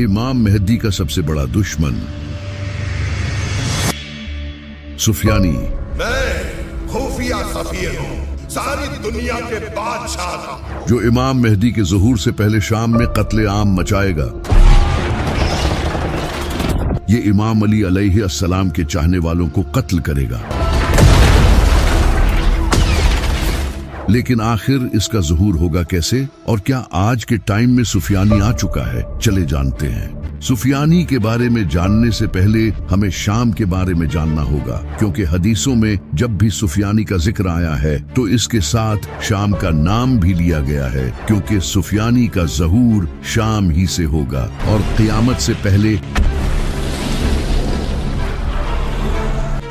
इमाम मेहदी का सबसे बड़ा दुश्मन सुफियानी। मैं खुफिया सफीर हूँ, सारी दुनिया के बादशाह का, जो इमाम मेहदी के ज़ुहूर से पहले शाम में कत्ले आम मचाएगा। ये इमाम अली अलैहिस्सलाम के चाहने वालों को कत्ल करेगा। लेकिन आखिर इसका ज़ुहूर होगा कैसे, और क्या आज के टाइम में सुफियानी आ चुका है? चले जानते हैं। सुफियानी के बारे में जानने से पहले हमें शाम के बारे में जानना होगा, क्योंकि हदीसों में जब भी सुफियानी का जिक्र आया है तो इसके साथ शाम का नाम भी लिया गया है, क्योंकि सुफियानी का ज़ुहूर शाम ही से होगा और क़यामत से पहले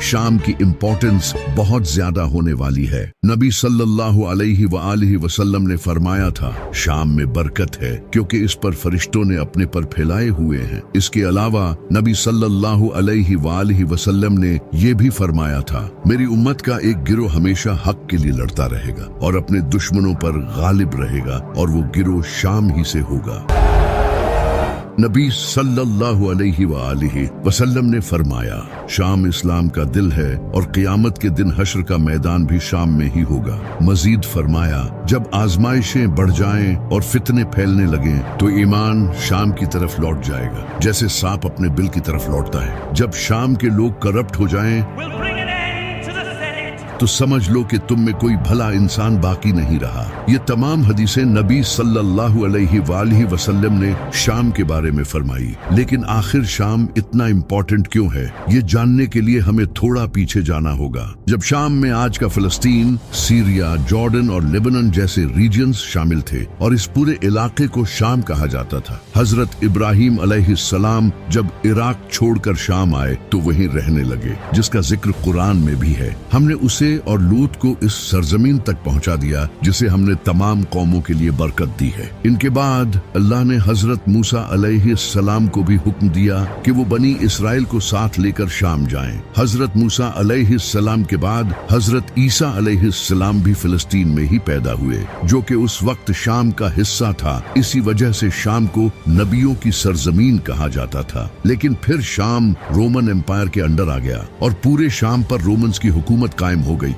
शाम की इम्पोर्टेंस बहुत ज्यादा होने वाली है। नबी सल्लल्लाहु अलैहि वआलिहि वसल्लम ने फरमाया था, शाम में बरकत है क्योंकि इस पर फरिश्तों ने अपने पर फैलाए हुए हैं। इसके अलावा नबी सल्लल्लाहु अलैहि वआलिहि वसल्लम ने ये भी फरमाया था, मेरी उम्मत का एक गिरोह हमेशा हक के लिए लड़ता रहेगा और अपने दुश्मनों पर गालिब रहेगा, और वो गिरोह शाम ही से होगा। नबी सल्लल्लाहु अलैहि वआलिहि वसल्लम ने फरमाया, शाम इस्लाम का दिल है और क़यामत के दिन हश्र का मैदान भी शाम में ही होगा। मजीद फरमाया, जब आजमाइशें बढ़ जाएं और फितने फैलने लगें तो ईमान शाम की तरफ लौट जाएगा, जैसे सांप अपने बिल की तरफ लौटता है। जब शाम के लोग करप्ट हो जाएं तो समझ लो कि तुम में कोई भला इंसान बाकी नहीं रहा। ये तमाम हदीसें नबी सल्लल्लाहु अलैहि वालिहि वसल्लम ने शाम के बारे में फरमाई। लेकिन आखिर शाम इतना इम्पोर्टेंट क्यों है, ये जानने के लिए हमें थोड़ा पीछे जाना होगा। जब शाम में आज का फिलिस्तीन, सीरिया, जॉर्डन और लेबनान जैसे रीजन्स शामिल थे और इस पूरे इलाके को शाम कहा जाता था। हजरत इब्राहिम अलैहिस्सलाम जब इराक छोड़कर शाम आए तो वहीं रहने लगे, जिसका जिक्र कुरान में भी है। हमने उसे और लूत को इस सरजमीन तक पहुंचा दिया जिसे हमने तमाम कौमों के लिए बरकत दी है। इनके बाद अल्लाह ने हजरत मूसा अलैहिस्सलाम को भी हुक्म दिया कि वो बनी इसराइल को साथ लेकर शाम जाएं। हजरत मूसा अलैहिस्सलाम के बाद हजरत ईसा अलैहिस्सलाम भी फिलिस्तीन में ही पैदा हुए, जो कि उस वक्त शाम का हिस्सा था। इसी वजह से शाम को नबियों की सरजमीन कहा जाता था। लेकिन फिर शाम रोमन एम्पायर के अंडर आ गया और पूरे शाम पर रोमन्स की हुकूमत कायम हो गई।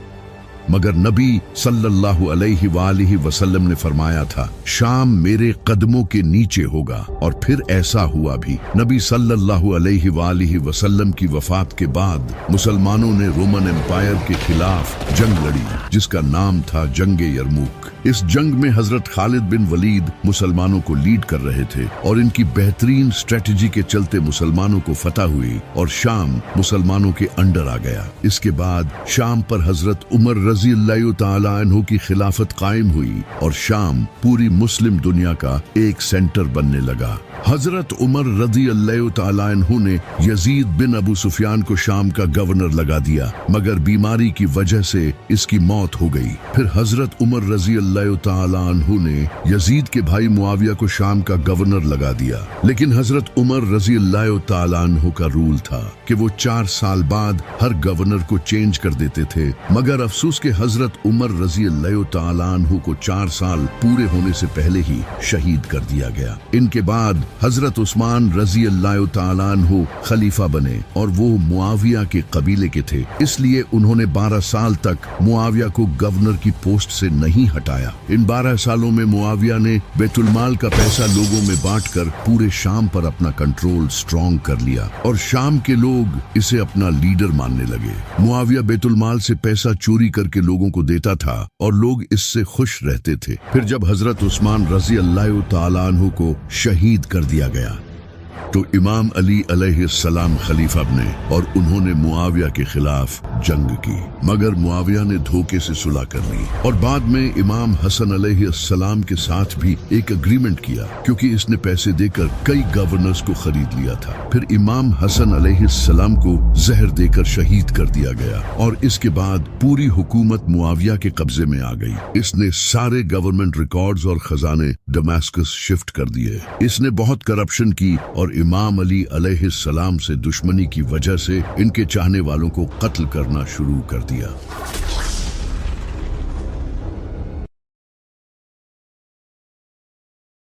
मगर नबी सल्लल्लाहु अलैहि वालिहि वसल्लम ने फरमाया था, शाम मेरे कदमों के नीचे होगा, और फिर ऐसा हुआ भी। नबी सल्लल्लाहु अलैहि वालिहि वसल्लम की वफात के बाद मुसलमानों ने रोमन एम्पायर के खिलाफ जंग लड़ी, जिसका नाम था जंगे यरमुक। इस जंग में हजरत खालिद बिन वलीद मुसलमानों को लीड कर रहे थे और इनकी बेहतरीन स्ट्रेटजी के चलते मुसलमानों को फतह हुई और शाम मुसलमानों के अंडर आ गया। इसके बाद शाम पर हजरत उमर रज़ी अल्लाह तआला अन्हु की खिलाफत कायम हुई और शाम पूरी मुस्लिम दुनिया का एक सेंटर बनने लगा। हजरत उमर रज़ी अल्लाह तआला अन्हु ने यजीद बिन अबू सुफियान को शाम का गवर्नर लगा दिया, मगर बीमारी की वजह से इसकी मौत हो गई। फिर हजरत उमर रज़ी अल्लाह तआला अन्हु ने यजीद के भाई मुआविया को शाम का गवर्नर लगा दिया। लेकिन हजरत उमर रज़ी अल्लाह तआला अन्हु का रूल था कि वो 4 साल बाद हर गवर्नर को चेंज कर देते थे। मगर अफसोस के हजरत उमर रज़ी अल्लाह तआला अन्हु को 4 साल पूरे होने से पहले ही शहीद कर दिया गया। इनके बाद हजरत उस्मान रज़ी अल्लाह तआला अन्हु खलीफा बने और वो मुआविया के कबीले के थे, इसलिए उन्होंने 12 साल तक मुआविया को गवर्नर की पोस्ट से नहीं हटाया। इन 12 सालों में मुआविया ने बैतुलमाल का पैसा लोगों में बांटकर पूरे शाम पर अपना कंट्रोल स्ट्रॉन्ग कर लिया और शाम के लोग इसे अपना लीडर मानने लगे। मुआविया बैतुलमाल से पैसा चोरी करके लोगों को देता था और लोग इससे खुश रहते थे। फिर जब हजरत उस्मान रज़ी अल्लाह तआला अन्हु को शहीद कर दिया गया तो इमाम अली अलैहिस्सलाम खलीफा बने और उन्होंने मुआविया के खिलाफ जंग की, मगर मुआविया ने धोखे से सुलह कर ली और बाद में इमाम हसन अलैहिस्सलाम के साथ भी एक एग्रीमेंट किया, क्योंकि इसने पैसे देकर कई गवर्नर्स को खरीद लिया था। फिर इमाम हसन अलैहिस्सलाम को जहर देकर शहीद कर दिया गया और इसके बाद पूरी हुकूमत मुआविया के कब्जे में आ गई। इसने सारे गवर्नमेंट रिकॉर्ड्स और खजाने दमास्कस शिफ्ट कर दिए। इसने बहुत करप्शन की और इमाम अली अलैहिस्सलाम से दुश्मनी की वजह से इनके चाहने वालों को कत्ल करना शुरू कर दिया।